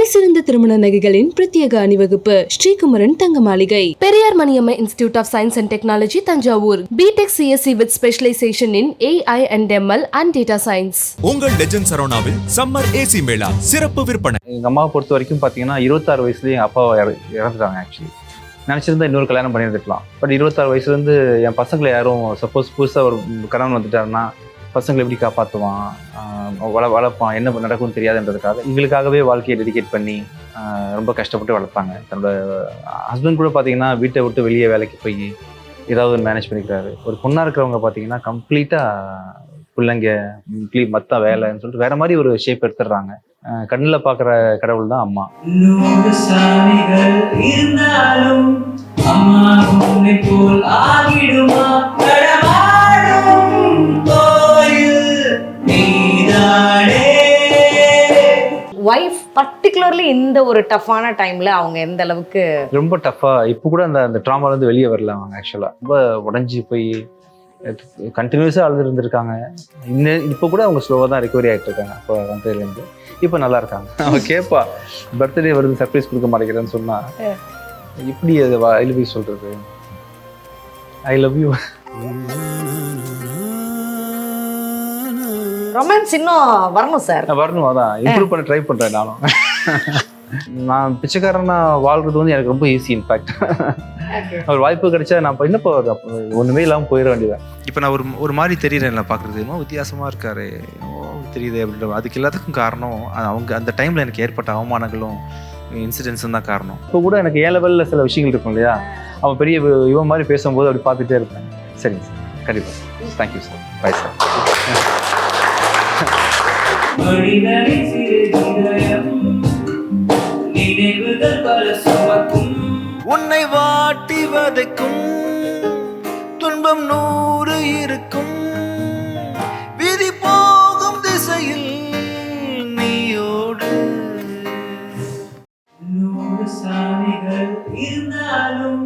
தலைசிறந்த திருமண நகைகளின் பிரத்யேக அணிவகுப்பு Srikumaran Thanga Maligai. Periyar Maniammai institute of science and technology, Thanjavur. BTech CSC with specialization in AI and ML and data science. உங்கள் legend சரவணாவில் சம்மர் ஏசி மேளா சிறப்பு விற்பனை. எங்கள் அம்மாவை பொறுத்த வரைக்கும் பார்த்தீங்கன்னா 26 வயசுலேயே எங்கள் அப்பா இறந்துட்டாங்க. ஆக்சுவலி நினச்சிருந்தா இன்னொரு கல்யாணம் பண்ணியிருந்துக்கலாம். பட் 26 வயசுலேருந்து என் பசங்களை யாரும் சப்போஸ் புதுசாக ஒரு கணவன் வந்துட்டாருன்னா பசங்களை எப்படி காப்பாற்றுவான், வளர்ப்பான், என்ன நடக்கும்னு தெரியாதுன்றதுக்காக எங்களுக்காகவே வாழ்க்கையை டெடிகேட் பண்ணி ரொம்ப கஷ்டப்பட்டு வளர்த்தாங்க. தன்னோட ஹஸ்பண்ட் கூட பார்த்தீங்கன்னா வீட்டை விட்டு வெளியே வேலைக்கு போய் ஏதாவது மேனேஜ் பண்ணிக்கிறாரு. ஒரு பொண்ணாக இருக்கிறவங்க பார்த்தீங்கன்னா கம்ப்ளீட்டாக பிள்ளைங்க மற்ற வேலைன்னு சொல்லிட்டு வேற மாதிரி ஒரு ஷேப் எடுத்துடுறாங்க. கண்ணில் பார்க்குற கடவுள் தான் அம்மா. வைஃப் பர்டிகுலர்லி இந்த ஒரு டஃப்பான டைம்ல அவங்க எந்த அளவுக்கு ரொம்ப டஃப்பா இப்போ கூட அந்த ட்ராமால இருந்து வெளியே வரல. அவங்க ஆக்சுவலா ரொம்ப உடஞ்சி போய் கண்டினியூஸாக அழுது இருந்திருக்காங்க. இப்போ கூட அவங்க ஸ்லோவாக தான் ரெக்கவரி ஆகிட்டு இருக்காங்க. அப்போ வந்ததுலேருந்து இப்போ நல்லா இருக்காங்க. அவங்க கேட்பா பர்த்டே வருது சர்ப்ரைஸ் கொடுக்க மாட்டேங்கிறேன்னு சொன்னா இப்படி அது எழுதி சொல்றது ஐ லவ் யூ. ரொமான்ஸ் இன்னும் வரணும் சார். வரணும், அதான் இம்ப்ரூவ் பண்ண ட்ரை பண்ணுறேன் நானும். நான் பிச்சைக்காரனா வாழ்றது வந்து எனக்கு ரொம்ப ஈஸி. இன்ஃபேக்ட் ஒரு வாய்ப்பு கிடைச்சா நான் இப்போ இன்னும் ஒன்றுமே இல்லாமல் போயிட வேண்டியதான். இப்போ நான் ஒரு மாதிரி தெரியுறேன் பார்க்குறது, இன்னும் வித்தியாசமாக இருக்காரு, தெரியுது அப்படின்ற. அதுக்கு எல்லாத்துக்கும் காரணம் அவங்க அந்த டைமில் எனக்கு ஏற்பட்ட அவமானங்களும் இன்சிடென்ட்ஸும் தான் காரணம். இப்போ கூட எனக்கு ஏ லெவலில் சில விஷயங்கள் இருக்கும் இல்லையா, அவன் பெரிய இவன் மாதிரி பேசும்போது அப்படி பார்த்துட்டே இருப்பேன். சரிங்க சார், கண்டிப்பாக. Thank you sir, bye sir. உன்னை வாட்டி வதைக்கும் துன்பம் 100 இருக்கும், விதி போகும் திசையில் நீயோடு. 100 சாமிகள் இருந்தாலும்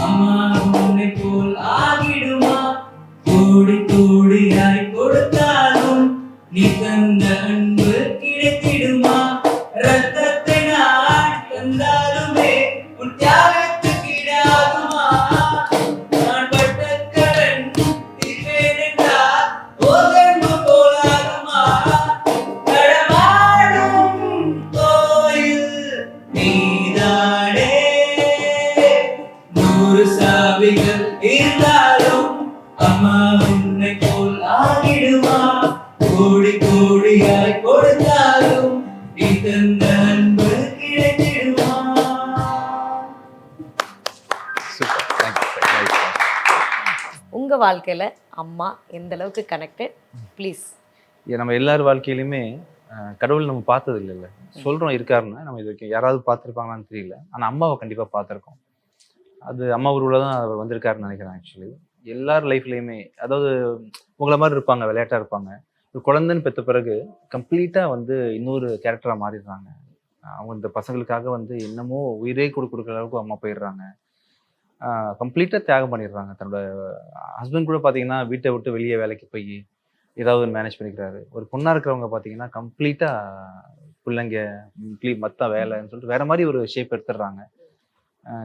அம்மா உன்னை போல் ஆகிடுமா, கோடி கோடியாய் கொடுத்தாலும் நீ தந்த அன்பு கிடைத்திடுமா, ரத்தத்தை நான் தந்தாலுமே உன் தியாகத்துக்கு ஈடாகுமா, நான் பட்ட கடன் தீர்ப்பேன் என்றால் ஓதன்பு போலாகுமா, நடமாடும் கோயில் நீதானே, 100 சாவிகள் இருந்தாலும் அம்மா உன்னை போல் ஆகிடுமா, கோடி கோடியாய் கொடுத்தாலும் நீ தந்த அன்பு கிடைத்திடுமா. உங்க வாழ்க்கையில அம்மா எந்த அளவுக்கு கனெக்டட், ப்ளீஸ். நம்ம எல்லார் வாழ்க்கையிலுமே கடவுள் நம்ம பார்த்தது இல்லைல்ல, சொல்கிறோம் இருக்காருன்னா நம்ம இது வரைக்கும் யாராவது பார்த்துருப்பாங்களான்னு தெரியல. ஆனால் அம்மாவை கண்டிப்பாக பார்த்துருக்கோம். அது அம்மா உருவில் தான் அவர் வந்திருக்காருன்னு நினைக்கிறேன். ஆக்சுவலி எல்லார் லைஃப்லேயுமே, அதாவது உங்களை மாதிரி இருப்பாங்க, விளையாட்டாக இருப்பாங்க. ஒரு குழந்தைன்னு பெற்ற பிறகு கம்ப்ளீட்டாக வந்து இன்னொரு கேரக்டராக மாறிடுறாங்க. அவங்க இந்த பசங்களுக்காக வந்து என்னமோ உயிரே கொடுக்குற அளவுக்கு அம்மா போயிடுறாங்க. கம்ப்ளீட்டாக தியாகம் பண்ணிடுறாங்க. தன்னோட ஹஸ்பண்ட் கூட பார்த்தீங்கன்னா வீட்டை விட்டு வெளியே வேலைக்கு போய் ஏதாவது மேனேஜ் பண்ணிக்கிறாரு. ஒரு பொண்ணாக இருக்கிறவங்க பார்த்தீங்கன்னா கம்ப்ளீட்டாக பிள்ளைங்க மற்ற வேலைன்னு சொல்லிட்டு வேற மாதிரி ஒரு ஷேப் எடுத்துடுறாங்க.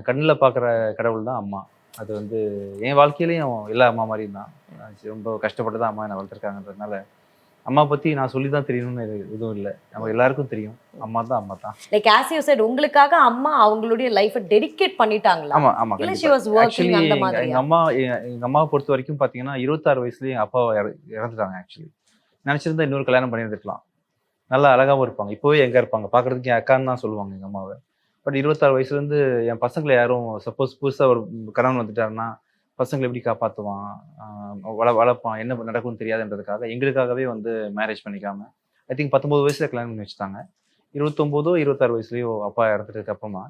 கண்ணில் பார்க்குற கடவுள் தான் அம்மா. அது வந்து என் வாழ்க்கையிலையும் எல்லா அம்மா மாதிரியும் தான். ரொம்ப கஷ்டப்பட்டு தான் அம்மா என்னை வளர்த்துருக்காங்கன்றதுனால அம்மா பற்றி நான் சொல்லி தான் தெரியணும்னு எதுவும் இல்லை. நம்ம எல்லாருக்கும் தெரியும் அம்மா தான் அம்மா தான். லைக் ஆஸ் யூ செட், உங்களுக்காக அம்மா அவங்களுடைய லைஃபை டெடிகேட் பண்ணிட்டாங்களா? ஆமாம் ஆமாம். ஆக்சுவலி எங்கள் அம்மாவை பொறுத்த வரைக்கும் பார்த்தீங்கன்னா 26 வயசுலேயே எங்கள் அப்பா இறந்துட்டாங்க. ஆக்சுவலி நினச்சிருந்தா இன்னொரு கல்யாணம் பண்ணியிருந்துக்கலாம். நல்லா அழகாகவும் இருப்பாங்க. இப்போவே எங்கே இருப்பாங்க, பார்க்குறதுக்கு என் அக்கான்னு தான் சொல்லுவாங்க எங்கள் அம்மாவை. பட் 26 வயசுலேருந்து என் பசங்களை யாரும் சப்போஸ் புதுசாக ஒரு கணவன் வந்துட்டாருன்னா பசங்களை எப்படி காப்பாற்றுவான், வளர்ப்பான், என்ன நடக்கும்னு தெரியாதுன்றதுக்காக எங்களுக்காகவே வந்து மேரேஜ் பண்ணிக்காம ஐ திங்க் 19 வயசுல கல்யாணம் பண்ணி வச்சுட்டாங்க. 29 26 வயசுலேயோ அப்பா இறந்துட்டதுக்கு அப்புறமா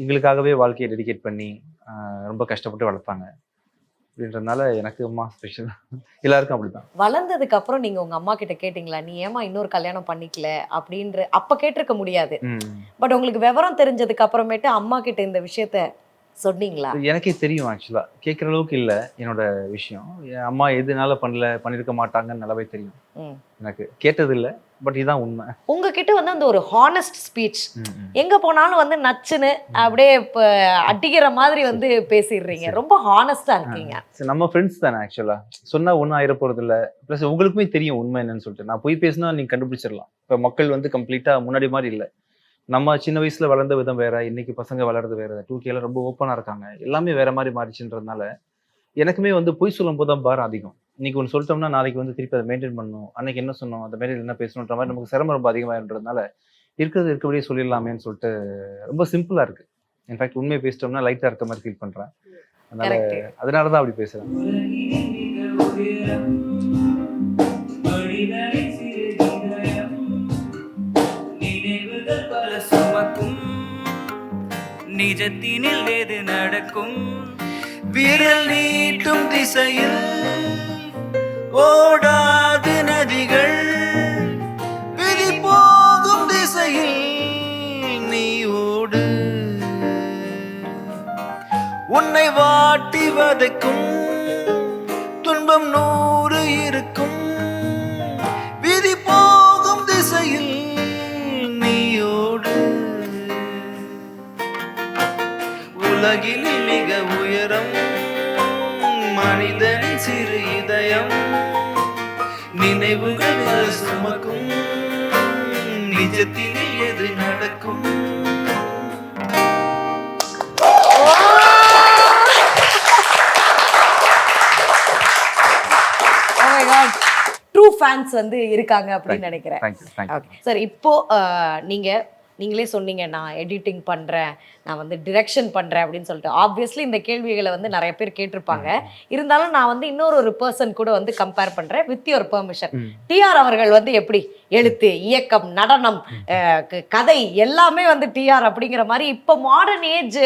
எங்களுக்காகவே வாழ்க்கையை டெடிகேட் பண்ணி ரொம்ப கஷ்டப்பட்டு வளர்த்தாங்க. அப்படின்றதுனால எனக்கு அம்மா ஸ்பெஷல். எல்லாருக்கும் அப்படிதான். வளர்ந்ததுக்கு அப்புறம் நீங்க உங்க அம்மா கிட்ட கேட்டீங்களா, நீ ஏமா இன்னொரு கல்யாணம் பண்ணிக்கல அப்படின்ற? அப்ப கேட்டிருக்க முடியாது. பட் உங்களுக்கு விவரம் தெரிஞ்சதுக்கு அப்புறமேட்டு அம்மா கிட்ட இந்த விஷயத்த சொன்னீங்களா? எனக்கே தெரியும். ஆக்சுவலா கேட்குற அளவுக்கு இல்லை என்னோட விஷயம். என் அம்மா எதுனால பண்ணியிருக்க மாட்டாங்கன்னு நல்லாவே தெரியும். எனக்கு கேட்டது இல்லை, பட் இதுதான் உண்மை. உங்ககிட்ட வந்து அந்த ஒரு ஹானஸ்ட் ஸ்பீச், எங்க போனாலும் வந்து நச்சுன்னு அப்படியே இப்போ அடிக்கிற மாதிரி வந்து பேசிடுறீங்க, ரொம்ப ஹானஸ்டா இருக்கீங்க. சரி, நம்ம ஃப்ரெண்ட்ஸ் தானே ஆக்சுவலா, சொன்னா ஒன்றும் ஆயிர போறது இல்லை. ப்ளஸ் உங்களுக்குமே தெரியும் உண்மை என்னன்னு சொல்லிட்டு. நான் போய் பேசினா நீங்க கண்டுபிடிச்சிடலாம். இப்போ மக்கள் வந்து கம்ப்ளீட்டா முன்னாடி மாதிரி இல்லை. நம்ம சின்ன வயசுல வளர்ந்த விதம் வேற, இன்னைக்கு பசங்க வளர்றது வேற. 2Kல ரொம்ப ஓப்பனா இருக்காங்க, எல்லாமே வேற மாதிரி மாறிச்சுன்றதுனால எனக்குமே வந்து பொய் சொல்லும் போது தான் பாரம் அதிகம். இன்னைக்கு ஒன்று சொல்லிட்டோம்னா நாளைக்கு வந்து திருப்பி அதை மெயின்டைன் பண்ணணும். அன்னைக்கு என்ன சொன்னோம், அந்த மேடையில் என்ன பேசணுன்ற மாதிரி நமக்கு சிரமம் ரொம்ப அதிகமாகின்றதுனால இருக்கிறது இருக்கபடியே சொல்லிடலாமேன்னு சொல்லிட்டு ரொம்ப சிம்பிளா இருக்கு. இன்ஃபேக்ட் உண்மையை பேசிட்டோம்னா லைட்டா இருக்க மாதிரி ஃபீல் பண்றேன். அதனால தான் அப்படி பேசுறேன். நிஜத்தினில் எது நடக்கும், விரல் நீட்டும் திசையில் ஓடாது நதிகள், விதி போகும் திசையில் நீ ஓடு. உன்னை வாட்டி வதைக்கும் துன்பம் 100 இருக்கும், விதி போகும் திசையில் நீ ஓடு. உலகில் மிக உயரம் மனிதனின் சிறு இதயம், நினைவுகள் சுமக்கும், நிஜத்தில் எது நடக்கும். ட்ரூ ஃபேன்ஸ் வந்து இருக்காங்க அப்படின்னு நினைக்கிறேன். ஓகே சார், இப்போ நீங்களே சொன்னீங்க நான் எடிட்டிங் பண்ணுறேன், நான் வந்து டிரெக்ஷன் பண்ணுறேன் அப்படின்னு சொல்லிட்டு. ஆப்வியஸ்லி இந்த கேள்விகளை வந்து நிறைய பேர் கேட்டிருப்பாங்க. இருந்தாலும் நான் வந்து இன்னொரு பர்சன் கூட வந்து கம்பேர் பண்ணுறேன் வித் யுவர் பெர்மிஷன். டிஆர் அவர்கள் வந்து எப்படி எழுத்து, இயக்கம், நடனம், கதை எல்லாமே வந்து டிஆர் அப்படிங்கிற மாதிரி இப்போ மாடர்ன் ஏஜ்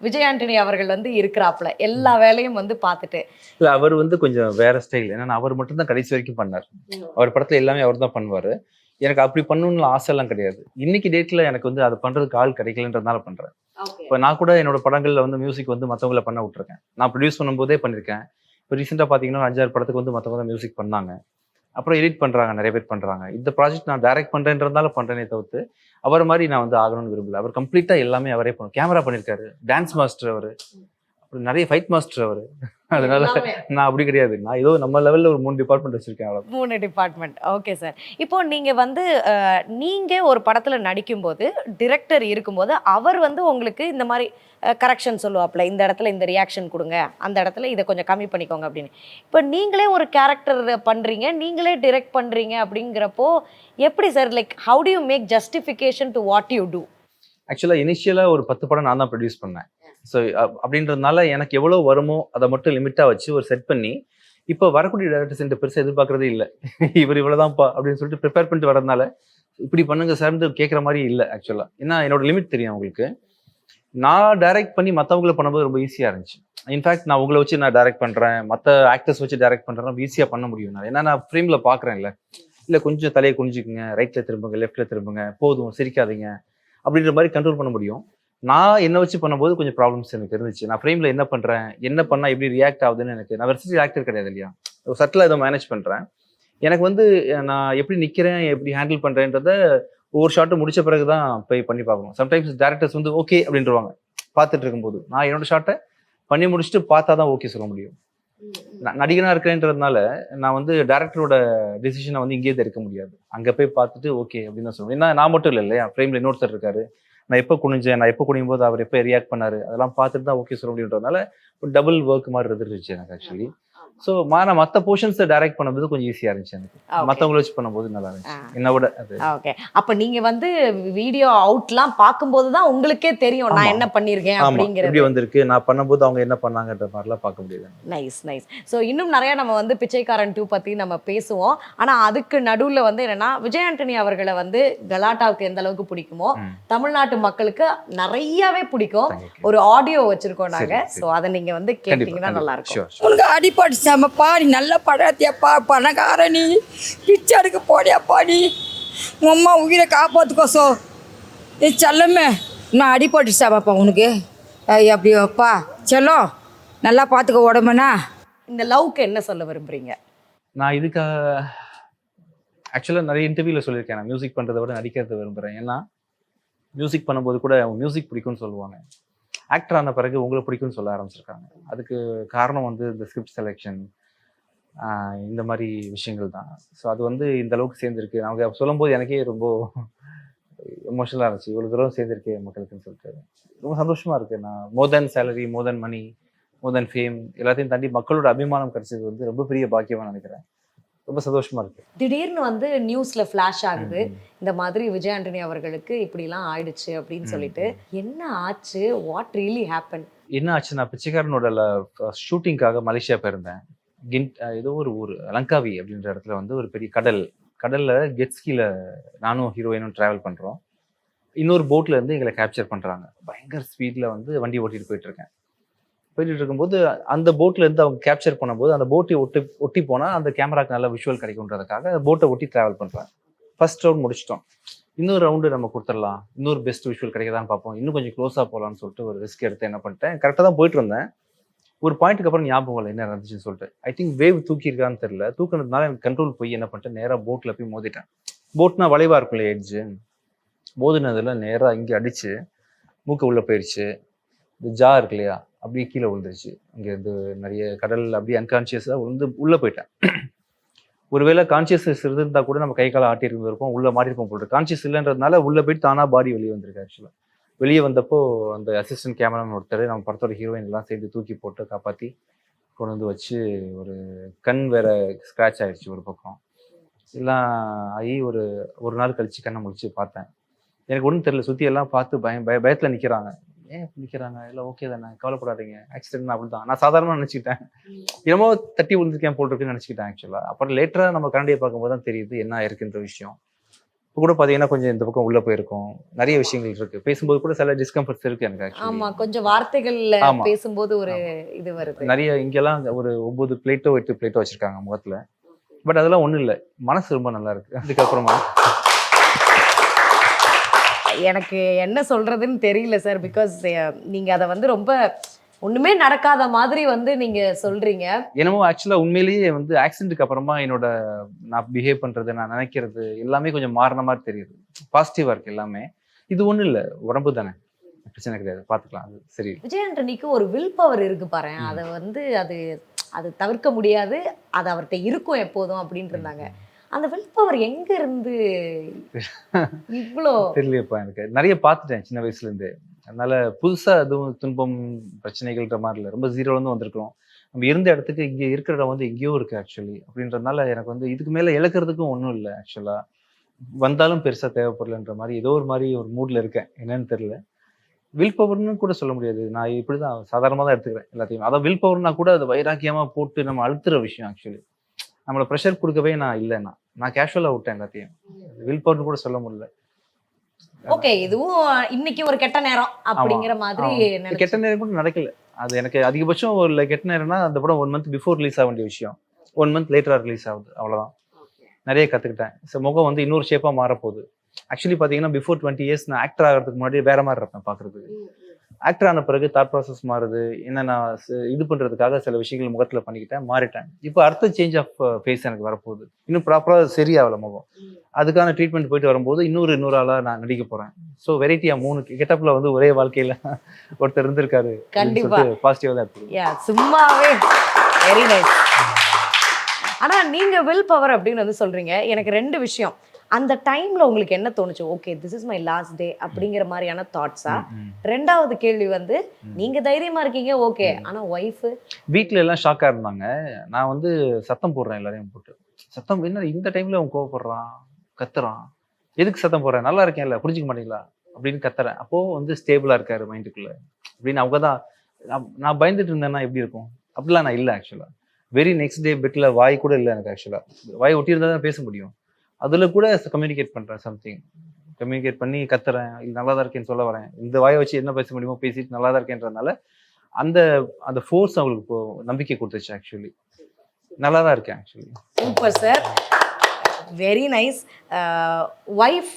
விஜய் ஆண்டனி அவர்கள் வந்து இருக்கிறாப்புல எல்லா வேலையும் வந்து பார்த்துட்டு. இல்லை, அவர் வந்து கொஞ்சம் வேற ஸ்டைல். ஏன்னா அவர் மட்டும் தான் கடைசி வரைக்கும் பண்ணார். அவர் படத்துல எல்லாமே அவர் தான் பண்ணுவார். எனக்கு அப்படி பண்ணணும்னு ஆசைலாம் கிடையாது. இன்னைக்கு டேட்ல எனக்கு வந்து அதை பண்றதுக்கு ஆள் கிடைக்கலன்றதுனால பண்றேன். இப்போ நான் கூட என்னோட படங்கள்ல வந்து மியூசிக் வந்து மற்றவங்கள பண்ண விட்டுருக்கேன். நான் ப்ரொடியூஸ் பண்ணும்போதே பண்ணியிருக்கேன். இப்போ ரீசெண்டாக பார்த்தீங்கன்னா 5-6 படத்துக்கு வந்து மற்றவங்க தான் மியூசிக் பண்ணாங்க. அப்புறம் எடிட் பண்றாங்க, நிறைய பேர் பண்றாங்க. இந்த ப்ராஜெக்ட் நான் டைரக்ட் பண்றேன்றதுனால பண்றேனே தவிர்த்து அவர் மாதிரி நான் வந்து ஆகணும்னு விரும்பல. அவர் கம்ப்ளீட்டா எல்லாமே அவரே பண்ணும். கேமரா பண்ணியிருக்காரு, டான்ஸ் மாஸ்டர் அவரு, அப்புறம் நிறைய ஃபைட் மாஸ்டர் அவரு. அதனால நான் அப்படி கிடையாது. நான் ஏதோ நம்ம லெவல்ல ஒரு 3 டிபார்ட்மெண்ட் வச்சிருக்கேன். அவ்வளோ 3 டிபார்ட்மெண்ட். Okay sir. இப்போ நீங்க வந்து நீங்க ஒரு படத்துல நடிக்கும்போது டிரெக்டர் இருக்கும்போது அவர் வந்து உங்களுக்கு இந்த மாதிரி கரெக்ஷன் சொல்லுவாப்ல, இந்த இடத்துல இந்த ரியாக்ஷன் கொடுங்க, அந்த இடத்துல இதை கொஞ்சம் கம்மி பண்ணிக்கோங்க அப்படின்னு. இப்போ நீங்களே ஒரு கேரக்டர் பண்றீங்க, நீங்களே டிரெக்ட் பண்றீங்க அப்படிங்கிறப்போ எப்படி sir, like how do you make justification to what you do? ஆக்சுவலாக இனிஷியலாக ஒரு 10 படம் நான் தான் ப்ரொடியூஸ் பண்ணேன். ஸோ அப்படின்றதுனால எனக்கு எவ்வளோ வருமோ அதை மட்டும் லிமிட்டாக வச்சு ஒரு செட் பண்ணி, இப்போ வரக்கூடிய டேரக்டர்ஸ் பெருசாக எதிர்பார்க்கறதே இல்லை. இவர் இவ்வளோதான்ப்பா அப்படின்னு சொல்லிட்டு ப்ரிப்பேர் பண்ணிட்டு வரதுனால இப்படி பண்ணுங்க சார்ந்து கேட்குற மாதிரி இல்லை ஆக்சுவலாக. ஏன்னா என்னோட லிமிட் தெரியும் அவங்களுக்கு. நான் டைரக்ட் பண்ணி மற்றவங்கள பண்ணும்போது ரொம்ப ஈஸியாக இருந்துச்சு. இன்ஃபேக்ட் நான் உங்களை வச்சு நான் டைரக்ட் பண்ணுறேன், மற்ற ஆக்டர்ஸ் வச்சு டைரக்ட் பண்ணுறேன், ரொம்ப ஈஸியாக பண்ண முடியும். ஏன்னா நான் ஃப்ரேமில் பார்க்குறேன்ல, இல்லை கொஞ்சம் தலையை குனிஞ்சிக்குங்க, ரைட்டில் திரும்புங்க, லெஃப்ட்டில் திரும்புங்க, போதும் சிரிக்காதீங்க அப்படின்ற மாதிரி கண்ட்ரோல் பண்ண முடியும். நான் என்ன வச்சு பண்ணும்போது கொஞ்சம் ப்ராப்ளம்ஸ் எனக்கு இருந்துச்சு. நான் ஃப்ரேமில் என்ன பண்ணுறேன், என்ன பண்ணால் எப்படி ரியாக்ட் ஆகுதுன்னு எனக்கு, நான் வெர்சிட்டி ஆக்டர் கிடையாது இல்லையா, ஒரு சட்டிலாக இதை மேனேஜ் பண்ணுறேன். எனக்கு வந்து நான் எப்படி நிற்கிறேன், எப்படி ஹேண்டில் பண்ணுறேன்றத ஒவ்வொரு ஷாட்டும் முடிச்ச பிறகு தான் போய் பண்ணி பார்க்கணும். சம்டைம்ஸ் டேரக்டர்ஸ் வந்து ஓகே அப்படின்றவாங்க பார்த்துட்டு இருக்கும்போது. நான் என்னோட ஷாட்டை பண்ணி முடிச்சுட்டு பார்த்தா தான் ஓகே சொல்ல முடியும். நடிகனாக இருக்கிறேன்றதுனால நான் வந்து டேரக்டரோட டிசிஷனை வந்து இங்கேயே இருக்க முடியாது. அங்கே போய் பார்த்துட்டு ஓகே அப்படின்னு தான் சொல்லுவேன். ஏன்னா நான் மட்டும் இல்லை இல்லையா, ஃப்ரேமில் இன்னொருத்தர் இருக்காரு. நான் எப்போ குனிஞ்சேன், நான் எப்போ குனியும் போது அவர் எப்போ ரியாக்ட் பண்ணாரு, அதெல்லாம் பார்த்துட்டு தான் ஓகே சொல்ல முடியுன்றதுனால ஒரு டபுள் ஒர்க் மாதிரி இருந்துருச்சு எனக்கு ஆக்சுவலி. ஸோ நான் மற்ற போர்ஷன்ஸை டைரக்ட் பண்ணும்போது கொஞ்சம் ஈஸியாக இருந்துச்சு எனக்கு. மற்றவங்கள வச்சு பண்ணும்போது நல்லா இருந்துச்சு என்னை விட. அது ஓகே. அப்போ நீங்க வந்து வீடியோ அவுட்லாம் பார்க்கும்போது தான் உங்களுக்கே தெரியும் நான் என்ன பண்ணியிருக்கேன் அப்படிங்கிறது. எப்படி வந்திருக்கு, நான் பண்ணும்போது அவங்க என்ன பண்ணாங்கன்ற மாதிரிலாம் பார்க்க முடியாது. Nice nice. ஸோ இன்னும் நிறைய நம்ம வந்து பிச்சைக்காரன் 2 பற்றி நம்ம பேசுவோம். ஆனால் அதுக்கு நடுவில் வந்து என்னன்னா, விஜய் ஆண்டனி அவர்களை வந்து கலாட்டாவுக்கு எந்த அளவுக்கு பிடிக்குமோ தமிழ்நாட்டு மக்களுக்கு நிறையவே பிடிக்கும். ஒரு ஆடியோ வச்சிருக்கோம் நாங்கள். ஸோ அதை நீங்க வந்து கேட்டீங்கன்னா நல்லா இருக்கும். உனக்கு அடிப்பட்டு செமப்பா, நீ நல்ல படாத்தியாப்பா, பணக்கார நீ, பிச்சை எடுக்க போடியாப்பா, நீ உன் அம்மா உயிரை காப்பாற்றுக்கோசோ ஏ செல்லமே, நான் அடிப்பட்டு செமப்பா உனக்கு அப்படி வைப்பா செல்லம், நல்லா பார்த்துக்க உடம்புனா. இந்த லவ்க்கு என்ன சொல்ல விரும்புறீங்க? நான் இதுக்காக ஆக்சுவலாக நிறைய இன்டர்வியூவில் சொல்லியிருக்கேன், நான் மியூசிக் பண்ணுறதை விட நடிக்கிறத விரும்புகிறேன். ஏன்னா மியூசிக் பண்ணும்போது கூட அவங்க மியூசிக் பிடிக்கும்னு சொல்லுவாங்க, ஆக்டர் ஆன பிறகு உங்களை பிடிக்கும்னு சொல்ல ஆரம்பிச்சிருக்காங்க. அதுக்கு காரணம் வந்து இந்த ஸ்கிரிப்ட் செலெக்ஷன், இந்த மாதிரி விஷயங்கள் தான். ஸோ அது வந்து இந்த அளவுக்கு சேர்ந்துருக்கு. அவங்க சொல்லும்போது எனக்கே ரொம்ப எமோஷனலாக இருந்துச்சு, இவ்வளோ தூரம் சேர்ந்துருக்கு மக்களுக்குன்னு சொல்லிட்டு. ரொம்ப சந்தோஷமாக இருக்குது. நான் மோர் தென் சேலரி, மோர் தென் மணி, மோர் தென் ஃபேம் எல்லாத்தையும் தாண்டி மக்களோட அபிமானம் கிடைச்சது வந்து ரொம்ப பெரிய பாக்கியமாக நினைக்கிறேன். ரொம்ப சந்தோஷமா இருக்கு. திடீர்னு வந்து நியூஸ்ல ஃபிளாஷ் ஆகுது, இந்த மாதிரி விஜய் ஆண்டனி அவர்களுக்கு இப்படிலாம் ஆயிடுச்சு அப்படின்னு சொல்லிட்டு. என்ன ஆச்சு? What really happen? என்ன ஆச்சு, நான் பிச்சைக்காரனோட ஷூட்டிங்காக மலேசியா போயிருந்தேன். ஏதோ ஒரு ஊர் லங்காவி அப்படின்ற இடத்துல வந்து ஒரு பெரிய கடல்ல ஜெட்ஸ்கில நானும் ஹீரோயினும் டிராவல் பண்றோம். இன்னொரு போட்ல இருந்து எங்களை கேப்சர் பண்றாங்க. பயங்கர ஸ்பீட்ல வந்து வண்டி ஓட்டிட்டு போயிட்டு இருக்கும்போது அந்த போட்ல இருந்து அவங்க கேப்சர் பண்ணும்போது அந்த போட்டை ஒட்டி போனா அந்த கேமராக்கு நல்ல விஷுவல் கிடைக்கும்ன்றதுக்காக போட்டை ஒட்டி டிராவல் பண்றாங்க. ஃபர்ஸ்ட் ரவுண்ட் முடிச்சிட்டோம், இன்னொரு ரவுண்டு நம்ம கொடுத்துடலாம், இன்னொரு பெஸ்ட் விஷுவல் கிடைக்கதான்னு பார்ப்போம், இன்னும் கொஞ்சம் க்ளோஸாக போகலான்னு சொல்லிட்டு ஒரு ரிஸ்க் எடுத்து என்ன பண்ணிட்டேன், கரெக்டாக தான் போயிட்டு இருந்தேன். ஒரு பாயிண்ட்டுக்கு அப்புறம் ஞாபகம் இல்லை என்ன நடந்துச்சுன்னு சொல்லிட்டு. ஐ திங்க் வேவ் தூக்கியிருக்கான்னு தெரியல, தூக்கினதுனால எனக்கு கண்ட்ரோல் போய் என்ன பண்ணிட்டேன், நேராக போட்டில் போய் மோதிட்டேன். போட்னா வளைவா இருக்கும் இல்லையா எட்ஜு, மோதினதுல நேராக இங்கே அடிச்சு மூக்க உள்ள போயிடுச்சு. இந்த ஜா இருக்கு இல்லையா, அப்படியே கீழே விழுந்துருச்சு. அங்கேருந்து நிறைய கடல் அப்படியே அன்கான்சியஸாக விழுந்து உள்ளே போயிட்டேன். ஒருவேளை கான்சியஸ்னஸ் இருந்திருந்தா கூட நம்ம கை காலை ஆட்டி இருந்திருப்போம், உள்ள மாறி இருப்போம் போட்டு. கான்சியஸ் இல்லைன்றதுனால உள்ள போயிட்டு தானா பாடி வெளியே வந்திருக்கு. ஆக்சுவலாக வெளியே வந்தப்போ அந்த அசிஸ்டன்ட் கேமராமேன் ஒருத்தர் நம்ம படத்தோட ஹீரோயின் எல்லாம் சேர்ந்து தூக்கி போட்டு காப்பாற்றி கொண்டு வந்து வச்சு, ஒரு கண் வேற ஸ்க்ராட்ச் ஆயிடுச்சு ஒரு பக்கம் எல்லாம் ஆகி. ஒரு நாள் கழிச்சு கண்ணை முடிச்சு பார்த்தேன், எனக்கு ஒன்றும் தெரியல. சுற்றி எல்லாம் பார்த்து பயத்தில் நிற்கிறாங்க. ஏன் நிற்கிறாங்க, எல்லாம் ஓகே தானே, கவலைப்படாதீங்க, ஆக்சிடென்ட் அப்படி தான் நான் சாதாரணமாக நினச்சிக்கிட்டேன். என்னமோ தட்டி விழுந்துருக்கேன் போட்டிருக்குன்னு நினச்சிக்கிட்டேன். ஆக்சுவலாக அப்புறம் லேட்டராக நம்ம கரண்டியை பார்க்கும்போது தான் தெரியுது என்ன இருக்குன்ற விஷயம். இப்போ கூட பார்த்தீங்கன்னா கொஞ்சம் இந்த பக்கம் உள்ளே போயிருக்கோம், நிறைய விஷயங்கள் இருக்கு. பேசும்போது கூட சில டிஸ்கம்ஃபர்ட்ஸ் இருக்கு எனக்கு. ஆமா, கொஞ்சம் வார்த்தைகள்ல பேசும்போது ஒரு இது வருது. நிறைய இங்கெல்லாம் ஒரு 9 பிளேட்டோ 8 பிளேட்டோ வச்சிருக்காங்க முகத்தில். பட் அதெல்லாம் ஒன்றும் இல்லை, மனசு ரொம்ப நல்லா இருக்கு. அதுக்கப்புறமா எனக்கு என்ன சொல்றதுன்னு தெரியல சார். பிகாஸ் நீங்க அதை வந்து ரொம்ப ஒண்ணுமே நடக்காத மாதிரி வந்து நீங்க சொல்றீங்க. என்னமோ ஆக்சுவலா உண்மையிலேயே வந்து ஆக்சிடென்ட்டுக்கு அப்புறமா என்னோட நான் பிஹேவ் பண்றது, நான் நினைக்கிறது எல்லாமே கொஞ்சம் மாறின மாதிரி தெரியுது. பாசிட்டிவா இருக்கு எல்லாமே. இது ஒண்ணும் இல்லை, உடம்பு தானே, பிரச்சனை கிடையாது, பாத்துக்கலாம். அது சரி. விஜய் ஆண்டனிக்கு ஒரு வில் பவர் இருக்கு பாரு, அதை வந்து அது தவிர்க்க முடியாது, அது அவர்கிட்ட இருக்கும் எப்போதும் அப்படின்ட்டு இருந்தாங்க. அந்த வில் பவர் எங்க இருந்து இவ்வளோ தெரியலையப்பா. எனக்கு நிறைய பார்த்துட்டேன் சின்ன வயசுல இருந்து. அதனால புதுசா எதுவும் துன்பம் பிரச்சனைகள்ன்ற மாதிரி இல்லை, ரொம்ப ஜீரோல இருந்து வந்திருக்கிறோம். நம்ம இருந்த இடத்துக்கு இங்கே இருக்கிற இடம் வந்து எங்கேயோ இருக்கு ஆக்சுவலி. அப்படின்றதுனால எனக்கு வந்து இதுக்கு மேல இழக்கிறதுக்கும் ஒன்றும் இல்லை. ஆக்சுவலா வந்தாலும் பெருசா தேவைப்படலன்ற மாதிரி ஏதோ ஒரு மாதிரி ஒரு மூட்ல இருக்கேன், என்னன்னு தெரியல. வில் பவர்னு கூட சொல்ல முடியாது, நான் இப்படிதான் சாதாரணமாக தான் எடுத்துக்கிறேன் எல்லாத்தையும். அதான் வில் பவர்னா கூட அது வைராக்கியமா போட்டு நம்ம அழுத்துற விஷயம். ஆக்சுவலி நம்மளை ப்ரெஷர் கொடுக்கவே நான் இல்லைன்னா நான் கேஷுவலா விட்டேன் எல்லாத்தையும். வில் பவர்னு கூட சொல்ல முடியல. ஓகே, இதுவும் இன்னைக்கு ஒரு கெட்ட நேரம் அப்படிங்கிற மாதிரி. கெட்ட நேரம் கூட நடக்கல. அது எனக்கு அதிகபட்சம் ஒரு கெட்ட நேரம்னா அந்த படம் 1 month பிஃபோர் ரிலீஸ் ஆக வேண்டிய விஷயம் 1 month லேட்டரா ரிலீஸ் ஆகுது, அவ்வளவுதான். நிறைய கத்துக்கிட்டேன். ஸோ முகம் வந்து இன்னொரு ஷேப்பா மாறப்போகுது. ஆக்சுவலி பாத்தீங்கன்னா பிஃபோர் 20 years நான் ஆக்டர் ஆகிறதுக்கு முன்னாடி வேற மாதிரி இருப்பேன் பாக்குறதுக்கு. ஆக்டர் ஆன பிறகு தாட் ப்ராசஸ் மாறுது. என்ன நான் இது பண்றதுக்காக சில விஷயங்கள் முகத்துல பண்ணிக்கிட்டேன், மாறிட்டேன். இப்போ அடுத்த சேஞ்ச் ஆஃப் ஃபேஸ் எனக்கு வரப்போகுது. இன்னும் ப்ராப்பரா சரியாகல முகம். அதுக்கான ட்ரீட்மெண்ட் போயிட்டு வரும்போது இன்னொரு ஆளா நான் நடிக்க போறேன். ஸோ வெரைட்டியா 3 கெட்டப்ல வந்து ஒரே வாழ்க்கையில ஒருத்தர் இருந்திருக்காரு. கண்டிப்பா பாசிட்டிவா தான் இருக்கு. சும்மாவே வெரி நைஸ். ஆனா நீங்க வில் பவர் அப்படின்னு வந்து சொல்றீங்க. எனக்கு 2 விஷயம். அந்த டைம்ல உங்களுக்கு என்ன தோணுச்சு? Okay, this is my last day அப்படிங்கிற மாதிரியான தாட்ஸா? 2வது கேள்வி வந்து நீங்க தைரியமா இருக்கீங்க, ஓகே, ஆனா ஒய்ஃப் வீட்டுல எல்லாம் ஷாக்கா இருந்தாங்க. நான் வந்து சத்தம் போடுறேன், எல்லாரையும் போட்டு சத்தம். என்ன இந்த டைம்ல அவன் கோவப்படுறான், கத்துறான், எதுக்கு சத்தம் போடுறேன், நல்லா இருக்கேன்ல, புரிஞ்சுக்க மாட்டீங்களா அப்படின்னு கத்துறேன். அப்போ வந்து ஸ்டேபிளா இருக்காரு மைண்டுக்குள்ள அப்படின்னு. அவங்க தான் நான் பயந்துட்டு இருந்தேன்னா எப்படி இருக்கும், அப்படிலாம் நான் இல்லை. ஆக்சுவலா வெரி நெக்ஸ்ட் டே பெட்ல வாய் கூட இல்லை எனக்கு. ஆக்சுவலா வாய் ஒட்டி இருந்தா தான் பேச முடியும். அதுல கூட கம்யூனிகேட் பண்றேன், சம்திங் கம்யூனிகேட் பண்ணி கத்துறேன், இது நல்லா தான் இருக்கேன்னு சொல்ல வரேன். இந்த வாயை வச்சு என்ன பேச முடியுமோ பேசிட்டு நல்லா தான் இருக்கேன்றதுனால அந்த ஃபோர்ஸ் அவங்களுக்கு நம்பிக்கை கொடுத்துச்சு. ஆக்சுவலி நல்லா தான் இருக்கேன். Actually super sir, very nice. Wife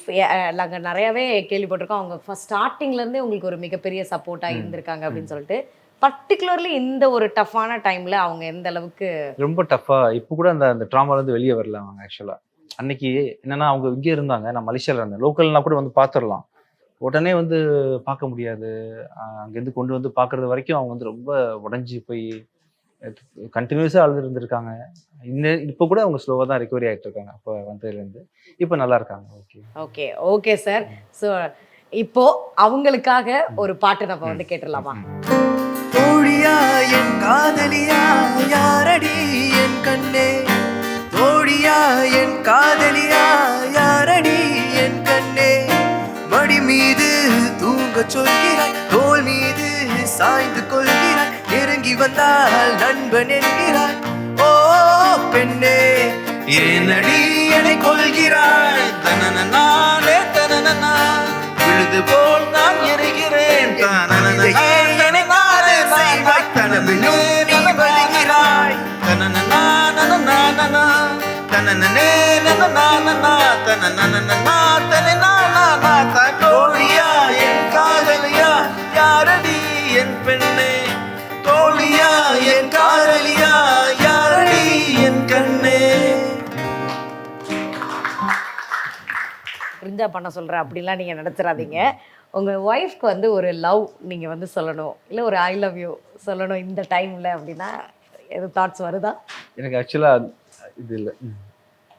நாங்கள் நிறையவே கேள்விப்பட்டிருக்கோம், அவங்க ஃபர்ஸ்ட் ஸ்டார்டிங்லேருந்தே உங்களுக்கு ஒரு மிகப்பெரிய சப்போர்ட்டாக இருந்திருக்காங்க அப்படின்னு சொல்லிட்டு. பர்டிகுலர்லி இந்த ஒரு டஃப்பான டைம்ல அவங்க எந்த அளவுக்கு? ரொம்ப டஃப்பா. இப்போ கூட அந்த ட்ராமாலேருந்து வெளியே வரல அவங்க. ஆக்சுவலா அன்னைக்கு என்னன்னா அவங்க இங்கே இருந்தாங்க, நான் மலேசியாவில் இருந்தேன். லோக்கல்னா கூட வந்து பார்த்துடலாம், உடனே வந்து பார்க்க முடியாது. அங்கேருந்து கொண்டு வந்து பார்க்குறது வரைக்கும் அவங்க வந்து ரொம்ப உடஞ்சி போய் கண்டினியூஸாக அழுது இருந்திருக்காங்க. இப்போ கூட அவங்க ஸ்லோவாக தான் ரெக்கவரி ஆகிட்டு இருக்காங்க. அப்போ வந்ததுலேருந்து இப்போ நல்லா இருக்காங்க. Okay okay okay sir. So இப்போ அவங்களுக்காக ஒரு பாட்டு நம்ம வந்து கேட்டுடலாமா? தோழியா என் காதலியா யாரடி என் கண்ணே, தோழியா என் காதலியா யாரடி என் கண்ணே, மடி மீது தூங்க சொல்கிறாய், தோள் மீது சாய்ந்து கொள்கிறாய், நெருங்கி வந்தால் நண்பன் என்கிறாய், ஓ பெண்ணே ஏனடி என்னை கொள்கிறாய், தனனனாலே தனனனா விழுது போல் நான் எரிகிறேன், என்னை நானே செய்வாய், கனவிலே நீ வருகிறாய், தனனனா நனனா தனனனே நனனா தனனனா தனனனா தோழியா என் காதலியா யாரடி என் பெண்ணே, தோழியா என் காதலியா யாரடி என் கண்ணே. பிரிஞ்சா பண்ண சொல்கிறேன் அப்படிலாம் நீங்கள் நினச்சிடாதீங்க. உங்கள் ஒய்ஃப்க்கு வந்து ஒரு லவ் நீங்கள் வந்து சொல்லணும், இல்லை ஒரு ஐ லவ் யூ சொல்லணும் இந்த டைமில் அப்படின்னா எது தாட்ஸ் வருதா? எனக்கு ஆக்சுவலாக இது இல்லை,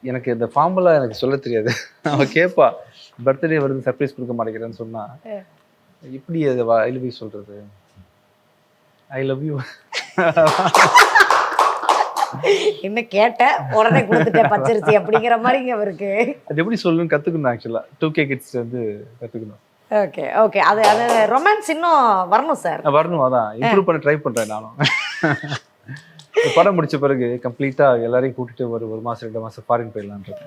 எனக்கு இந்த ஃபார்முலா எனக்கு சொல்ல தெரியாது. அவன் கேட்பா பர்த்டே வருது சர்ப்ரைஸ் கொடுக்க மாட்டேங்கிறேன்னு சொன்னா எப்படி அது ஐ லவ் யூ சொல்றது? ஐ லவ் யூ என்ன கேட்ட உடனே கொடுத்துட்டேன் பச்சரிசி அப்படிங்கிற மாதிரிங்க அவருக்கு. அது எப்படி சொல்லணும்னு கற்றுக்கணும். ஆக்சுவலாக 2K கிட்ஸ் வந்து கற்றுக்கணும். ஓகே ஓகே அது அது ரொமான்ஸ் இன்னும் வரணும் சார். வரணும், அதான் இம்ப்ரூவ் பண்ண ட்ரை பண்ணுறேன் நானும். படம் முடிச்ச பிறகு கம்ப்ளீட்டா எல்லாரையும் கூட்டிட்டு ஒரு மாசம் 2 மாசம் ஃபாரின் போயிடலான்றது.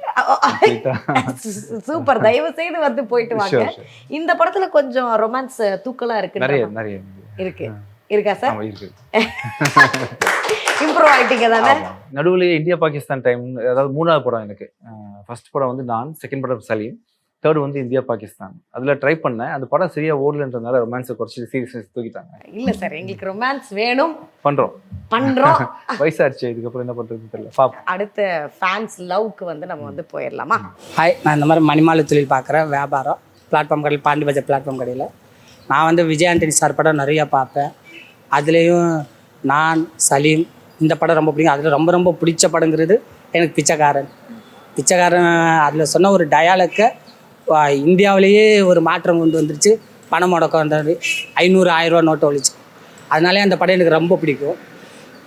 சூப்பர், தயவு செய்து வந்து போயிட்டு வாங்க. இந்த படத்துல கொஞ்சம் ரொமான்ஸ் தூக்கலா இருக்கு. நிறைய நிறைய இருக்கு. இருக்கா சார்? இருக்கு. இம்ப்ரூவ் ஆயிட்டீங்க தானே? நடுவுலயே இந்தியா பாகிஸ்தான் டைம், அதாவது 3வது படம் எனக்கு. ஃபர்ஸ்ட் படம் வந்து நான், செகண்ட் படம் சலீம், தேர்ட் வந்து இந்தியா பாகிஸ்தான். அதுல ட்ரை பண்ணேன், அந்த படம் சரியா ஓடலன்றதுனால ரொமான்ஸை குறைச்சி சீரியஸ்னஸ் தூக்கிட்டாங்க. இல்ல சார், எங்களுக்கு ரொமான்ஸ் வேணும், பண்றோம். வயசாச்சு, இதுக்கப்புறம் என்ன பண்றதுன்னு தெரியல. பாப்போம். அடுத்த ஃபேன்ஸ் லவ்க்கு வந்து நம்ம வந்து போயிடலாமா? ஹாய், நான் இந்த மாதிரி மணிமாலை தொழில் பார்க்குறேன், வியாபாரம், பிளாட்ஃபார்ம் கடையில், பாண்டி பஜார் பிளாட்ஃபார்ம் கடையில். நான் வந்து விஜய் ஆண்டனி சார் படம் நிறையா பார்ப்பேன். அதுலேயும் நான், சலீம், இந்த படம் ரொம்ப பிடிக்கும். அதில் ரொம்ப ரொம்ப பிடிச்ச படங்கிறது எனக்கு பிச்சைக்காரன். பிச்சைக்காரன் அதில் சொன்ன ஒரு டயாலக்கை இந்தியாவிலேயே ஒரு மாற்றம் கொண்டு வந்துருச்சு. பணம் முடக்கம் வந்தது, 500-1000 ரூபா நோட்டு ஒழிச்சு. அதனாலே அந்த படம் எனக்கு ரொம்ப பிடிக்கும்.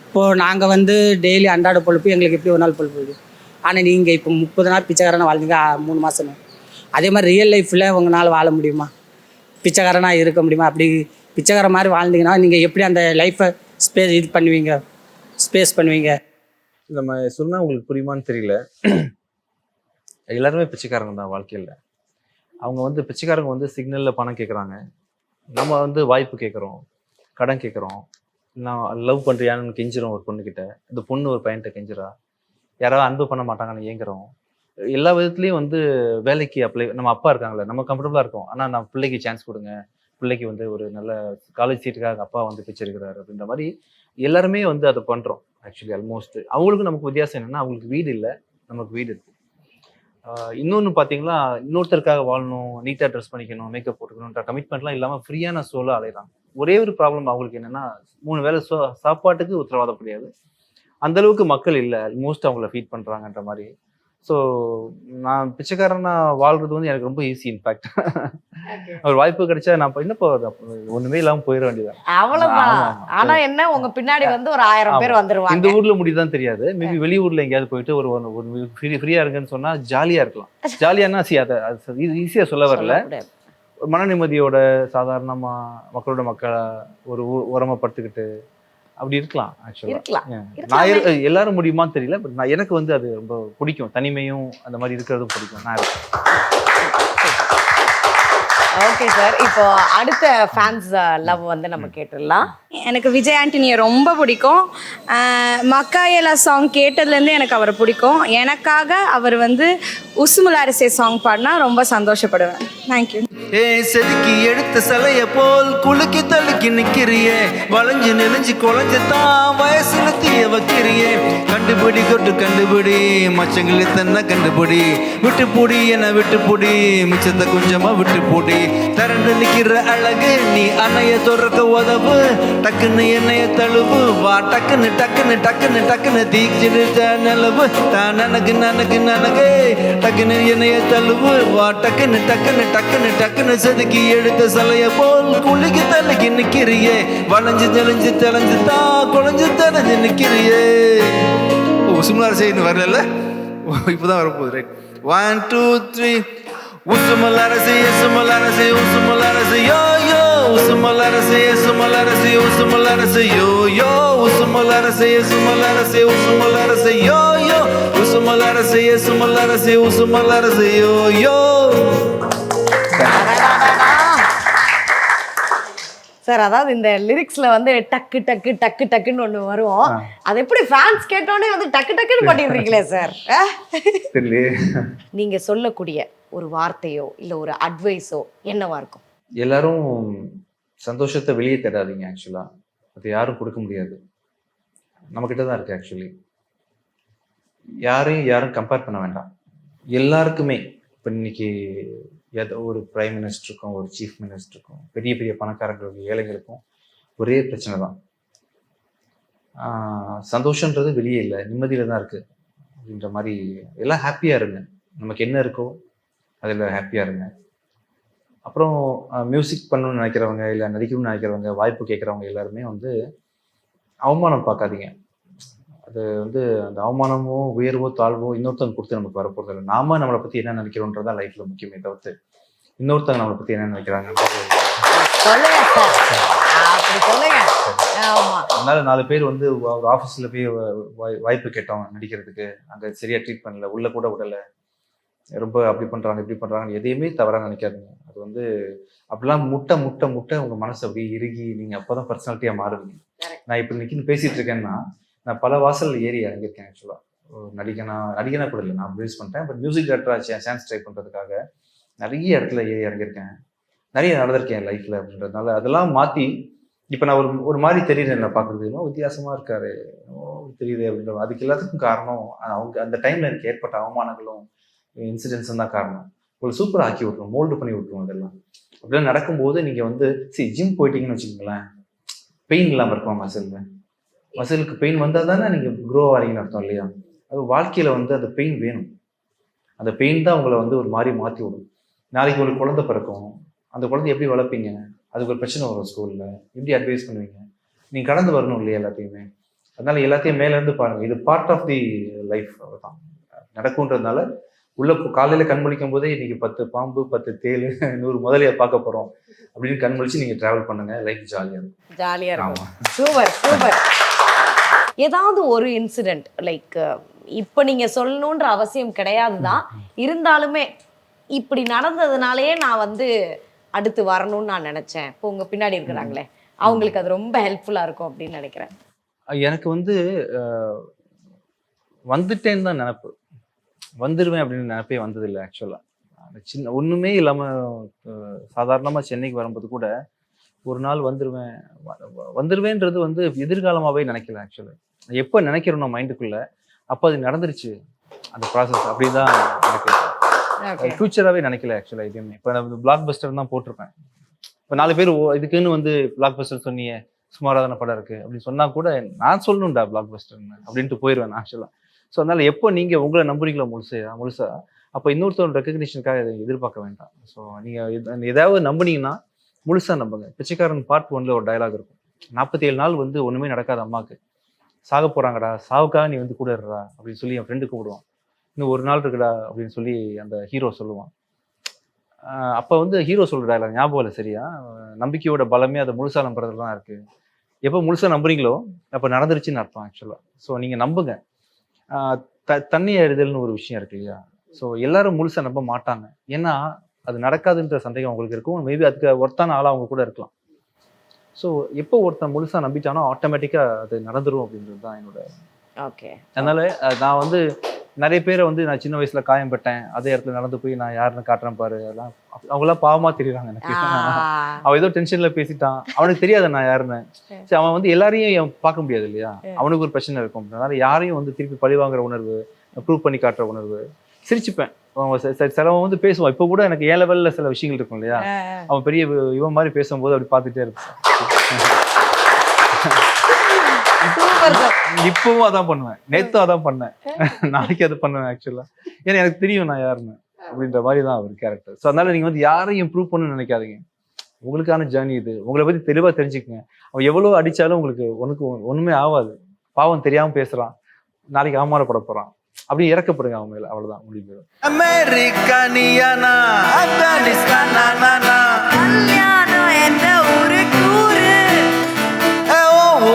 இப்போது நாங்கள் வந்து டெய்லி அன்றாட பொழுப்பு எங்களுக்கு எப்படி ஒரு நாள் பொழுப்பு. ஆனால் நீங்கள் இப்போ 30 நாள் பிச்சைக்காரனை வாழ்ந்தீங்க, 3 மாதம். அதே மாதிரி ரியல் லைஃப்பில் உங்களால் வாழ முடியுமா? பிச்சைக்காரனாக இருக்க முடியுமா? அப்படி பிச்சைக்கார மாதிரி வாழ்ந்தீங்கன்னா நீங்கள் எப்படி அந்த லைஃப்பை ஸ்பேஸ் பண்ணுவீங்க? நம்ம சொன்னால் உங்களுக்கு புரியுமான்னு தெரியல. எல்லாருமே பிச்சைக்காரங்க தான் வாழ்க்கையில். அவங்க வந்து பிச்சைக்காரங்க வந்து சிக்னலில் பணம் கேட்குறாங்க, நம்ம வந்து வாய்ப்பு கேட்குறோம், கடன் கேட்குறோம், நான் லவ் பண்ணுறியான்னு கெஞ்சிரும் ஒரு பொண்ணுக்கிட்ட, இந்த பொண்ணு ஒரு பையன்கிட்ட கெஞ்சிரா, யாராவது அன்பு பண்ண மாட்டாங்கன்னு ஏங்குறோம். எல்லா விதத்துலேயும் வந்து வேலைக்கு அப்ளை, நம்ம அப்பா இருக்காங்களே, நம்ம கம்ஃபர்டபுளாக இருக்கோம், ஆனால் நம்ம பிள்ளைக்கு சான்ஸ் கொடுங்க, பிள்ளைக்கு வந்து ஒரு நல்ல காலேஜ் சீட்டுக்காக அப்பா வந்து பிச்சை எடுக்கிறாரு அப்படின்ற மாதிரி எல்லாருமே வந்து அதை பண்ணுறோம். ஆக்சுவலி ஆல்மோஸ்ட் அவங்களுக்கும் நமக்கு வித்தியாசம் என்னென்னா, அவங்களுக்கு வீடு இல்லை, நமக்கு வீடு இருக்குது. இன்னொன்று பார்த்தீங்கன்னா, இன்னொருத்தருக்காக வாழணும், நீட்டாக ட்ரெஸ் பண்ணிக்கணும், மேக்கப் போட்டுக்கணுன்ற கமிட்மெண்ட்லாம் இல்லாமல் ஃப்ரீயான சோலாக அலைகிறாங்க. ஒரே ஒரு ப்ராப்ளம் அவங்களுக்கு என்னென்னா, 3 வேளை சாப்பாட்டுக்கு உத்தரவாதம் முடியாது, அந்தளவுக்கு மக்கள் இல்லை, ஆல்மோஸ்ட் அவங்கள ஃபீட் பண்ணுறாங்கன்ற மாதிரி. ஸோ நான் பிச்சைக்காரனா வாழ்றது வந்து எனக்கு ரொம்ப ஈஸி. இன்ஃபேக்ட் ஒரு வாய்ப்பு கிடைச்சா நான் என்னப்போ ஒன்றுமே இல்லாமல் போயிட வேண்டியதான், அவ்வளவுதான். ஆனா என்ன, உங்க பின்னாடி வந்து ஒரு 1000 பேர் வந்துருவாங்க. இந்த ஊர்ல முடியுதான் தெரியாது, மேபி வெளியூர்ல எங்கேயாவது போயிட்டு ஒரு ஃப்ரீயா இருக்குன்னு சொன்னா ஜாலியா இருக்கலாம். ஜாலியானா அதை ஈஸியா சொல்ல வரல, மன நிம்மதியோட சாதாரணமா மக்களோட மக்களா ஒரு ஓரமா படுத்துக்கிட்டு அப்படி இருக்கலாம். ஆக்சுவலா நான் எல்லாரும் முடியுமான்னு தெரியல, பட் நான் எனக்கு வந்து அது ரொம்ப பிடிக்கும். தனிமையும் அந்த மாதிரி இருக்கிறதும் பிடிக்கும். நான் இருக்கேன். ஓகே சார், இப்போ அடுத்த ஃபேன்ஸ் லவ் வந்து நம்ம கேட்டுடலாம். எனக்கு விஜய் ஆண்டனியை ரொம்ப பிடிக்கும். மக்காயலா சாங் கேட்டதுலேருந்து எனக்கு அவரை பிடிக்கும். எனக்காக அவர் வந்து உசுமுலாரிசே சாங் பாடினா ரொம்ப சந்தோஷப்படுவேன். தேங்க்யூ. ஏ செதுக்கி எடுத்த சிலைய போல் குலுக்கி தள்ளுக்கி நிக்கிறியே, வளைஞ்சு நெளிஞ்சு குலைஞ்சு தான் வயசுல தீய வைக்கிறியே. கண்டுபிடி கொட்டு கண்டுபிடி மச்சங்கள் தன்ன கண்டுபிடி, விட்டு பூடி என விட்டு பூடி மிச்சத்தை கொஞ்சமா விட்டு பூடி. திரண்டு நிக்கிற அழகு நீ அன்னைய தொடர்க்க உதவு, டக்குன்னு என்னைய தழுவு வா, டக்குன்னு டக்குன்னு டக்குன்னு டக்குன்னு தீக்கிடு நிலவு தான் நனக்கு நனக்கு நனக்கு, டக்குன்னு என்னைய தழுவு வா, டக்குன்னு டக்குன்னு டக்குன்னு டக்குன்னு செதுக்கி எடுத்த சிலைய போல் குளிக்கு தள்ளிக்கு நிக்கிறியே, வளைஞ்சு தெளிஞ்சு தெளிஞ்சு தான் குழஞ்சு தெளிஞ்சு நிக்கிறியே. உசுமலார் செய்யணும் வரல, இப்போதான் வரப்போகுது. ரைட், 1 2 3. உசுமலாரசி உசுமலாரசி உசுமலாரசி யோ யோ, உசுமலாரசி உசுமலாரசி உசுமலாரசி யோ யோ, உசுமலாரசி உசுமலாரசி உசுமலாரசி யோ யோ, உசுமலாரசி உசுமலாரசி உசுமலாரசி யோ யோ. சார், அதாவது இந்த லிரிக்ஸ்ல வந்து டக்கு டக்கு டக்கு டக்குன்னு ஒண்ணு வரும். அது எப்படி ஃபேன்ஸ் கேட்டோடனே வந்து டக்கு டக்குன்னு பண்ணிடுறீங்களே சார்? நீங்க சொல்லக்கூடிய ஒரு வார்த்தையோ இல்ல ஒரு அட்வைஸோ என்னவா இருக்கும்? எல்லாரும் சந்தோஷத்தை வெளியே தேடாதீங்க. ஆக்சுவலா அது யாரும் கொடுக்க முடியாது, நம்மக்கிட்ட தான் இருக்கு. ஆக்சுவலி யாரும் கம்பேர் பண்ண வேண்டாம். எல்லாருக்குமே இப்போ இன்னைக்கு ஒரு பிரைம் மினிஸ்டருக்கும் ஒரு சீஃப் மினிஸ்டருக்கும் பெரிய பெரிய பணக்காரங்களுக்கும் ஏழைகளுக்கும் ஒரே பிரச்சனை தான். சந்தோஷன்றது வெளியே இல்லை, நிம்மதியில தான் இருக்கு அப்படின்ற மாதிரி. எல்லாம் ஹாப்பியா இருங்க, நமக்கு என்ன இருக்கோ அதில் ஹாப்பியா இருங்க. அப்புறம் மியூசிக் பண்ணணும்னு நினைக்கிறவங்க இல்லை நடிக்கணும்னு நினைக்கிறவங்க, வாய்ப்பு கேட்குறவங்க எல்லாருமே வந்து அவமானம் பார்க்காதீங்க. அது வந்து அந்த அவமானமோ உயர்வோ தாழ்வோ இன்னொருத்தவங்க கொடுத்து நமக்கு வரப்போறது இல்லை. நாம நம்மளை பத்தி என்ன நினைக்கிறோன்றதான் லைஃப்ல முக்கியமே தவிர்த்து இன்னொருத்தவங்க நம்மளை பத்தி என்ன நினைக்கிறாங்க. அதனால 4 பேர் வந்து ஒரு ஆஃபீஸ்ல போய் வாய்ப்பு கேட்டோம் நடிக்கிறதுக்கு, அங்க சரியா ட்ரீட் பண்ணல, உள்ள கூட விடல, ரொம்ப அப்படி பண்றாங்க இப்படி பண்றாங்க, எதையுமே தவறா நினைக்காதீங்க. அது வந்து அப்படிலாம் முட்டை முட்டை முட்டை உங்க மனசு அப்படியே இறுகி நீங்க அப்பதான் பர்சனாலிட்டியா மாறுவீங்க. நான் இப்ப நிக்கின்னு பேசிட்டு இருக்கேன்னா நான் பல வாசல் ஏறி இறங்கியிருக்கேன். ஆக்சுவலாக நடிகனா கூட இல்லை, நான் ப்ரொடியூஸ் பண்ணிட்டேன். பட் மியூசிக் டேரக்டராக சான்ஸ் ட்ரை பண்ணுறதுக்காக நிறைய இடத்துல ஏறி இறங்கியிருக்கேன், நிறைய நடந்திருக்கேன் லைஃப்பில். அப்படின்றதுனால அதெல்லாம் மாற்றி இப்போ நான் ஒரு மாதிரி தெரியுது, என்ன பார்க்குறது இன்னும் வித்தியாசமாக இருக்காரு தெரியுது அப்படின்ற. அதுக்கு எல்லாத்துக்கும் காரணம் அவங்க அந்த டைமில் எனக்கு ஏற்பட்ட அவமானங்களும் இன்சிடென்ட்ஸும் தான் காரணம். ஒரு சூப்பராக ஆக்கி விட்டுரும், மோல்டு பண்ணி விட்டுரும். அதெல்லாம் அப்படிலாம் நடக்கும்போது நீங்கள் வந்து ஜிம் போயிட்டீங்கன்னு வச்சுக்கோங்களேன், பெயின் இல்லாமல் இருக்கும் மசிலுக்கு பெயின் வந்தால் தானே நீங்கள் க்ரோ ஆகிறீங்கன்னு அர்த்தம் இல்லையா? அது வாழ்க்கையில் வந்து அந்த பெயின் வேணும். அந்த பெயின் தான் உங்களை வந்து ஒரு மாதிரி மாற்றி விடும். நாளைக்கு ஒரு குழந்தை பிறக்கும், அந்த குழந்தை எப்படி வளர்ப்பீங்க? அதுக்கு ஒரு பிரச்சனை வரும் ஸ்கூலில், எப்படி அட்வைஸ் பண்ணுவீங்க? நீங்கள் கடந்து வரணும் இல்லையா எல்லாத்தையுமே? அதனால எல்லாத்தையும் மேலேருந்து பாருங்கள், இது பார்ட் ஆஃப் தி லைஃப். அவ்வளோதான் நடக்கும்ன்றதுனால உள்ள காலையில் கண் முழிக்கும் போதே இன்னைக்கு 10 பாம்பு 10 தேள் 100 முதலையை பார்க்க போகிறோம் அப்படின்னு கண் முழிச்சு நீங்கள் ட்ராவல் பண்ணுங்க, லைஃப் ஜாலியாக இருக்கும். ஜாலியாக இருக்கும். Super super. ஏதாவது ஒரு இன்சிடென்ட் லைக் இப்போ நீங்கள் சொல்லணுன்ற அவசியம் கிடையாது தான், இருந்தாலுமே இப்படி நடந்ததுனாலே நான் வந்து அடுத்து வரணும்னு நான் நினச்சேன், இப்போ உங்கள் பின்னாடி இருக்கிறாங்களே அவங்களுக்கு அது ரொம்ப ஹெல்ப்ஃபுல்லாக இருக்கும் அப்படின்னு நினைக்கிறேன். எனக்கு வந்து வந்துட்டேன்னு தான் நினப்பு, வந்துடுவேன் அப்படின்னு நினைப்பே வந்ததில்லை. ஆக்சுவலாக சின்ன ஒன்றுமே இல்லாமல் சாதாரணமாக சென்னைக்கு வரும்போது கூட ஒரு நாள் வந்துடுவேன்றது வந்து எதிர்காலமாகவே நினைக்கல. ஆக்சுவலாக எப்போ நினைக்கிறோம் மைண்டுக்குள்ளே அப்போ அது நடந்துருச்சு அந்த ப்ராசஸ். அப்படி தான் எனக்கு ஃபியூச்சராகவே நினைக்கல. ஆக்சுவலாக எதுவுமே இப்போ நான் பிளாக் பஸ்டர் தான் போட்டிருப்பேன். இப்போ 4 பேர் இதுக்குன்னு வந்து பிளாக் பஸ்டர் சொன்னீங்க, சுமாராதான படம் இருக்குது அப்படின்னு சொன்னால் கூட நான் சொல்லணும்டா பிளாக் பஸ்டர்னு அப்படின்ட்டு போயிடுவேன் ஆக்சுவலாக. ஸோ அதனால் எப்போ நீங்கள் உங்களை நம்புறீங்களோ முழுசா அப்போ இன்னொருத்தவங்க ரெக்கக்னிஷனுக்காக எதிர்பார்க்க வேண்டாம். ஸோ நீங்கள் ஏதாவது நம்புனீங்கன்னா முழுசாக நம்புங்க. பிச்சைக்காரன் பார்ட் 1ல் ஒரு டயலாக் இருக்கும், 47 நாள் வந்து ஒன்றுமே நடக்காத அம்மாவுக்கு சாக போகிறாங்கடா, சாவுக்காக நீ வந்து கூட இருடா அப்படின்னு சொல்லி என் ஃப்ரெண்டு கூப்பிடுவான். இன்னும் 1 நாள் இருக்குடா அப்படின்னு சொல்லி அந்த ஹீரோ சொல்லுவான். அப்போ வந்து ஹீரோ சொல்கிற டயலாக் ஞாபகம் இல்லை சரியா, நம்பிக்கையோட பலமே அதை முழுசாக நம்புறதுல தான் இருக்குது. எப்போ முழுசாக நம்புறீங்களோ அப்போ நடந்துருச்சுன்னு அர்த்தம் ஆக்சுவலாக. ஸோ நீங்கள் நம்புங்க. தண்ணி அறிதல்னு ஒரு விஷயம் இருக்கு இல்லையா, ஸோ எல்லாரும் முழுசாக நம்ப மாட்டாங்க, ஏன்னா அது நடக்காதுன்ற சந்தேகம் அவங்களுக்கு இருக்கும். மேபி அதுக்கு ஒர்த்தான ஆளாக அவங்க கூட இருக்கலாம். ஸோ எப்போ ஒருத்தன் முழுசாக நம்பிட்டானோ ஆட்டோமேட்டிக்காக அது நடந்துரும் அப்படின்றது தான் என்னோட. ஓகே. அதனால நான் வந்து நிறைய பேரை வந்து நான் சின்ன வயசுல காயம்பட்டேன், அதே இடத்துல நடந்து போய் நான் யாருன்னு காட்டுறேன் பாரு, அதெல்லாம் அவங்களாம் பாவமா தெரியுறாங்க எனக்கு. அவன் ஏதோ டென்ஷன்ல பேசிட்டான், அவனுக்கு தெரியாது நான் யாருன்னு. சரி, அவன் வந்து எல்லாரையும் பார்க்க முடியாது இல்லையா, அவனுக்கு ஒரு பிரச்சனை இருக்கும். அதனால யாரையும் வந்து திருப்பி பழிவாங்குற உணர்வு, ப்ரூவ் பண்ணி காட்டுற உணர்வு. சிரிச்சுப்பேன், சிலவன் வந்து பேசுவான். இப்போ கூட எனக்கு ஏ லெவல்ல சில விஷயங்கள் இருக்கும் இல்லையா, அவன் பெரிய இவன் மாதிரி பேசும்போது அப்படி பார்த்துட்டே இருப்பேன். இப்பவும் அதான் பண்ணுவேன், நேத்தும் அதான் பண்ணேன், நாளைக்கு அதை பண்ணுவேன் ஆக்சுவலா. ஏன்னா எனக்கு தெரியும் நான் யாருன்னு அப்படின்ற மாதிரி தான் அவர் கேரக்டர். ஸோ அதனால நீங்க வந்து யாரையும் இம்ப்ரூவ் பண்ணணும்னு நினைக்காதீங்க. உங்களுக்கான ஜேர்னி இது, உங்களை பத்தி தெளிவா தெரிஞ்சுக்கங்க. அவன் எவ்வளவு அடிச்சாலும் உங்களுக்கு ஒண்ணுமே ஆகாது. பாவம் தெரியாம பேசுறான், நாளைக்கு அவமானப்பட போறான், அப்படி இறக்கப்படுங்க அவன் மேல, அவ்வளவுதான் முடிவு. அமெரிக்கா நீயானா, ஆப்கானிஸ்தான் நானா, கல்யாணம் என்ன ஒரு டூரு,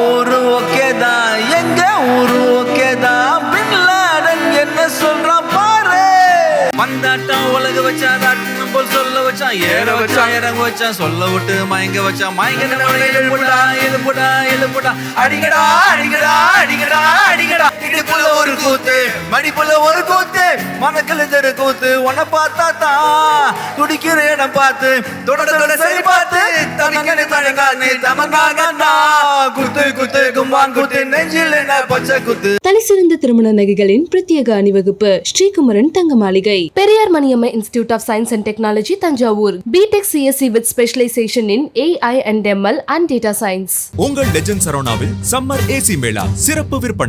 ஊரு ஓகே தான், எங்க ஊரு ஓகே தான், பின் லாடன் என்ன சொல்றான் பாரு. வந்தாட்டம் உலக வச்சா, ராட்டினம் போல் சொல்ல வச்சான், ஏற வச்சா இறங்க வச்சான், சொல்ல விட்டு மயங்க வச்சான், மயங்க எழுப்புடா எழுப்புடா எழுப்புடா, அடிக்கடா அடிக்கடா அடிக்கடா அடிக்கடா, இடுப்புல ஒரு கூத்து மடிப்புல ஒரு கூத்து, மனக்குள்ள தெரு கூத்து, உன்னை பார்த்தா தான் துடிக்கிற இடம் பார்த்து, தொடர்ந்து சரி பார்த்து, தனங்கன்னு தழங்கான்னு தமங்கானா, குத்து குத்து கும்பான் குத்து, நெஞ்சில் என்ன பச்சை குத்து. தலைசிறந்த திருமண நகைகளின் பிரத்யேக அணிவகுப்பு Srikumaran Thanga Maligai. Periyar Maniammai institute of science and technology Thanjavur. BTech CSC with specialisation in AI and ML and data science. உங்கள் லெஜண்ட் சரவணாவில் சம்மர் ஏசி மேளா சிறப்பு விற்பனை.